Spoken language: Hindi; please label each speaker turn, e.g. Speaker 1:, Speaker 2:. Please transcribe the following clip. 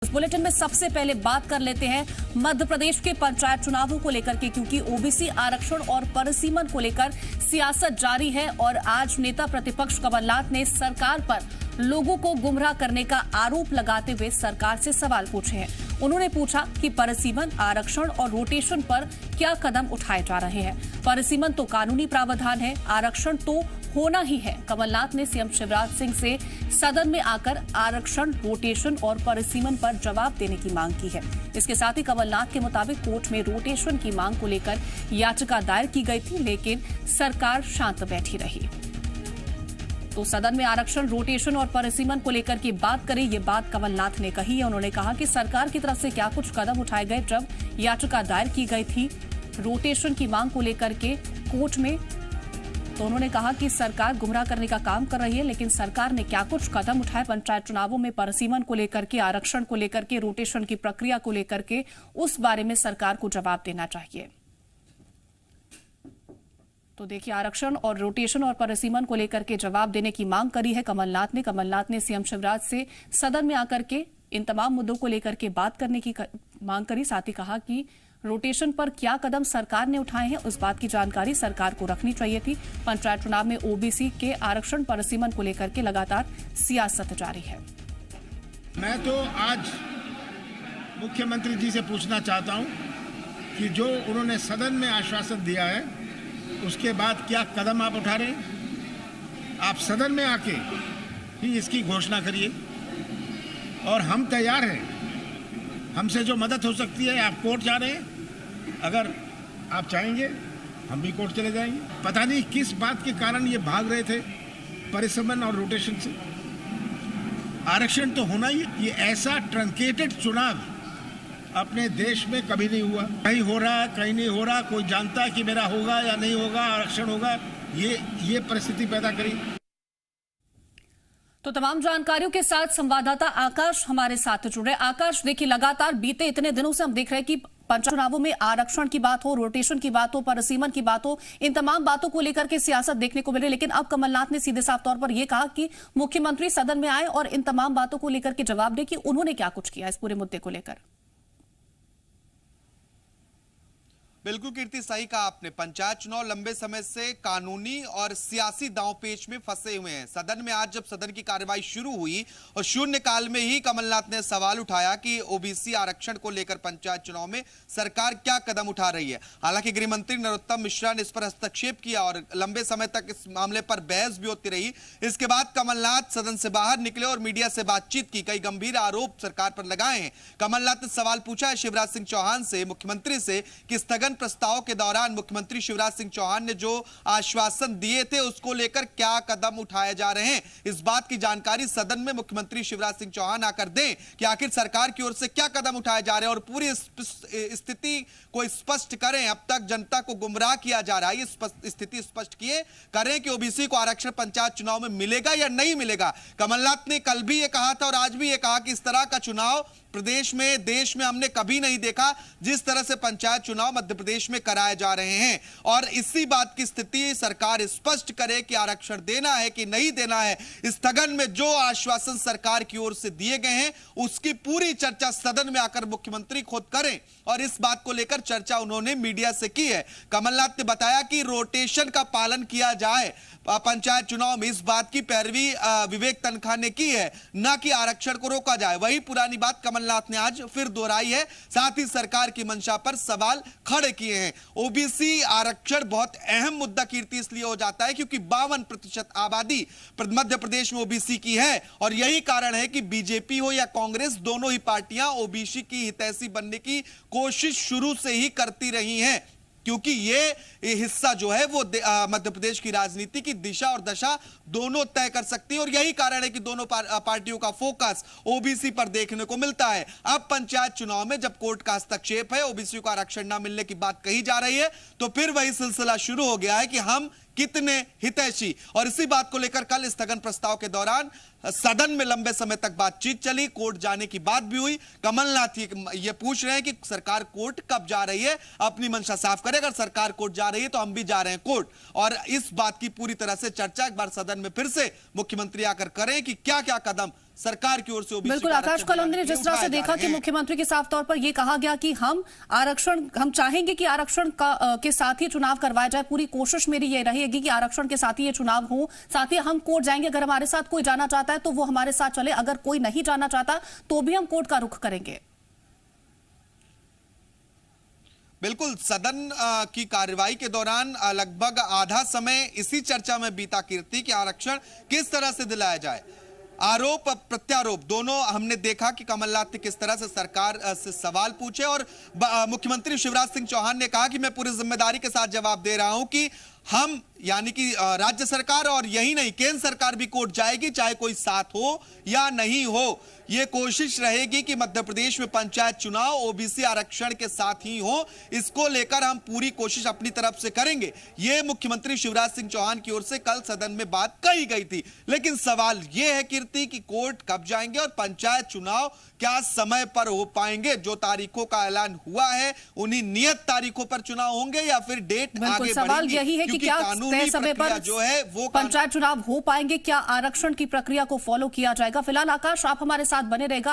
Speaker 1: इस बुलेटिन में सबसे पहले बात कर लेते हैं मध्य प्रदेश के पंचायत चुनावों को लेकर के, क्योंकि ओबीसी आरक्षण और परिसीमन को लेकर सियासत जारी है और आज नेता प्रतिपक्ष कमलनाथ ने सरकार पर लोगों को गुमराह करने का आरोप लगाते हुए सरकार से सवाल पूछे हैं। उन्होंने पूछा कि परिसीमन, आरक्षण और रोटेशन पर क्या कदम उठाए जा रहे हैं। परिसीमन तो कानूनी प्रावधान है, आरक्षण तो होना ही है। कमलनाथ ने सीएम शिवराज सिंह से सदन में आकर आरक्षण, रोटेशन और परिसीमन पर जवाब देने की मांग की है। इसके साथ ही कमलनाथ के मुताबिक कोर्ट में रोटेशन की मांग को लेकर याचिका दायर की गई थी, लेकिन सरकार शांत बैठी रही। तो सदन में आरक्षण, रोटेशन और परिसीमन को लेकर की बात करें, ये बात कमलनाथ ने कही है। उन्होंने कहा कि सरकार की तरफ से क्या कुछ कदम उठाए गए जब याचिका दायर की गई थी रोटेशन की मांग को लेकर के कोर्ट में। तो उन्होंने कहा कि सरकार गुमराह करने का काम कर रही है, लेकिन सरकार ने क्या कुछ कदम उठाए पंचायत चुनावों में परिसीमन को लेकर के, आरक्षण को लेकर के, रोटेशन की प्रक्रिया को लेकर के, उस बारे में सरकार को जवाब देना चाहिए। तो देखिए, आरक्षण और रोटेशन और परिसीमन को लेकर के जवाब देने की मांग करी है कमलनाथ ने सीएम शिवराज से सदन में आकर के इन तमाम मुद्दों को लेकर के बात करने की मांग करी। साथ ही कहा कि रोटेशन पर क्या कदम सरकार ने उठाए हैं, उस बात की जानकारी सरकार को रखनी चाहिए थी। पंचायत चुनाव में ओबीसी के आरक्षण, परिसीमन को लेकर के लगातार सियासत जारी है।
Speaker 2: मैं तो आज मुख्यमंत्री जी से पूछना चाहता हूं कि जो उन्होंने सदन में आश्वासन दिया है, उसके बाद क्या कदम आप उठा रहे हैं। आप सदन में आके ही इसकी घोषणा करिए और हम तैयार हैं। हमसे जो मदद हो सकती है, आप कोर्ट जा रहे हैं, अगर आप चाहेंगे हम भी कोर्ट चले जाएंगे। पता नहीं किस बात के कारण ये भाग रहे थे परिसीमन और रोटेशन से। आरक्षण तो होना ही, ये ऐसा ट्रंकेटेड चुनाव अपने देश में कभी नहीं हुआ। कहीं हो रहा, कहीं नहीं हो रहा, कोई जानता है कि मेरा होगा या नहीं होगा, आरक्षण होगा, ये परिस्थिति पैदा करी।
Speaker 1: तो तमाम जानकारियों के साथ संवाददाता आकाश हमारे साथ जुड़े। आकाश, देखिए, लगातार बीते इतने दिनों से हम देख रहे हैं कि पंचायत चुनावों में आरक्षण की बात हो, रोटेशन की बात हो, परिसीमन की बात हो, इन तमाम बातों को लेकर के सियासत देखने को मिल रही है। लेकिन अब कमलनाथ ने सीधे साफ तौर पर यह कहा कि मुख्यमंत्री सदन में आए और इन तमाम बातों को लेकर के जवाब दे कि उन्होंने क्या कुछ किया इस पूरे मुद्दे को लेकर।
Speaker 3: बिल्कुल कीर्ति, सही कहा आपने। पंचायत चुनाव लंबे समय से कानूनी और सियासी दांवपेच में फंसे हुए हैं। सदन में आज जब सदन की कार्रवाई शुरू हुई और शून्यकाल में ही कमलनाथ ने सवाल उठाया कि ओबीसी आरक्षण को लेकर पंचायत चुनाव में सरकार क्या कदम उठा रही है। हालांकि गृह मंत्री नरोत्तम मिश्रा ने इस पर हस्तक्षेप किया और लंबे समय तक इस मामले पर बहस भी होती रही। इसके बाद कमलनाथ सदन से बाहर निकले और मीडिया से बातचीत की, कई गंभीर आरोप सरकार पर लगाए हैं। कमलनाथ ने सवाल पूछा है शिवराज सिंह चौहान से, मुख्यमंत्री से, कि स्थगन प्रस्ताव के दौरान मुख्यमंत्री शिवराज सिंह चौहान ने जो आश्वासन दिए थे उसको लेकर क्या कदम उठाए जा रहे हैं। इस बात की जानकारी सदन में मुख्यमंत्री शिवराज सिंह चौहान आकर दें कि आखिर सरकार की ओर से क्या कदम उठाए जा रहे हैं और पूरी स्थिति को स्पष्ट करें। अब तक जनता को गुमराह किया जा रहा है, ये स्थिति स्पष्ट किए करें कि ओबीसी को आरक्षण पंचायत चुनाव में मिलेगा या नहीं मिलेगा। कमलनाथ ने कल भी ये कहा था और आज भी ये कहा कि इस तरह का चुनाव प्रदेश में, देश में हमने कभी नहीं देखा जिस तरह से पंचायत चुनाव मध्य प्रदेश में कराए जा रहे हैं। और इसी बात की स्थिति सरकार स्पष्ट करे कि आरक्षण देना है कि नहीं देना है। स्थगन में जो आश्वासन सरकार की ओर से दिए गए हैं उसकी पूरी चर्चा सदन में आकर मुख्यमंत्री खुद करें और इस बात को लेकर चर्चा उन्होंने मीडिया से की है। कमलनाथ ने बताया कि रोटेशन का पालन किया जाए पंचायत चुनाव में, इस बात की पैरवी विवेक तनखा ने की है, न कि आरक्षण को रोका जाए। वही पुरानी बात कमलनाथ ने आज फिर दोहराई है। साथ ही सरकार की मंशा पर सवाल खड़े किए हैं। ओबीसी आरक्षण बहुत अहम मुद्दा कीर्ति इसलिए हो जाता है क्योंकि 52% आबादी मध्य प्रदेश में ओबीसी की है और यही कारण है कि बीजेपी हो या कांग्रेस, दोनों ही पार्टियां ओबीसी की हितैषी बनने की कोशिश शुरू से ही करती रही हैं, क्योंकि ये हिस्सा जो है वो मध्य प्रदेश की राजनीति की दिशा और दशा दोनों तय कर सकती है और यही कारण है कि दोनों पार्टियों का फोकस ओबीसी पर देखने को मिलता है। अब पंचायत चुनाव में जब कोर्ट का हस्तक्षेप है, ओबीसी को आरक्षण न मिलने की बात कही जा रही है, तो फिर वही सिलसिला शुरू हो गया है कि हम कितने हितैषी। और इसी बात को लेकर कल स्थगन प्रस्ताव के दौरान सदन में लंबे समय तक बातचीत चली, कोर्ट जाने की बात भी हुई। कमलनाथ ये पूछ रहे हैं कि सरकार कोर्ट कब जा रही है, अपनी मंशा साफ करे। अगर सरकार कोर्ट जा रही है तो हम भी जा रहे हैं कोर्ट। और इस बात की पूरी तरह से चर्चा एक बार सदन में फिर से मुख्यमंत्री आकर करें कि क्या क्या कदम सरकार की ओर से ओबीसी
Speaker 1: बिल्कुल आकाश, कल हमने जिस तरह से देखा कि मुख्यमंत्री के साफ तौर पर यह कहा गया कि हम चाहेंगे कि आरक्षण के साथ ही चुनाव करवाया जाए, पूरी कोशिश मेरी ये रहेगी कि आरक्षण के साथ ही ये चुनाव हो, साथ ही हम कोर्ट जाएंगे, अगर हमारे साथ कोई जाना चाहता है तो वो हमारे साथ चले, अगर कोई नहीं जाना चाहता तो भी हम कोर्ट का रुख करेंगे।
Speaker 3: बिल्कुल, सदन की कार्रवाई के दौरान लगभग आधा समय इसी चर्चा में बीता कीर्ति कि आरक्षण किस तरह से दिलाया जाए। आरोप प्रत्यारोप दोनों हमने देखा कि कमलनाथ ने किस तरह से सरकार से सवाल पूछे और मुख्यमंत्री शिवराज सिंह चौहान ने कहा कि मैं पूरी जिम्मेदारी के साथ जवाब दे रहा हूं कि हम यानी कि राज्य सरकार और यही नहीं केंद्र सरकार भी कोर्ट जाएगी, चाहे कोई साथ हो या नहीं हो। यह कोशिश रहेगी कि मध्य प्रदेश में पंचायत चुनाव ओबीसी आरक्षण के साथ ही हो, इसको लेकर हम पूरी कोशिश अपनी तरफ से करेंगे। यह मुख्यमंत्री शिवराज सिंह चौहान की ओर से कल सदन में बात कही गई थी। लेकिन सवाल यह है कीर्ति कि कोर्ट कब जाएंगे और पंचायत चुनाव क्या समय पर हो पाएंगे? जो तारीखों का ऐलान हुआ है उन्हीं नियत तारीखों पर चुनाव होंगे या फिर डेट आगे
Speaker 1: सवाल यही है कि क्या तय समय पर
Speaker 3: जो है वो
Speaker 1: पंचायत चुनाव हो पाएंगे, क्या आरक्षण की प्रक्रिया को फॉलो किया जाएगा? फिलहाल आकाश, आप हमारे साथ बने रहेगा।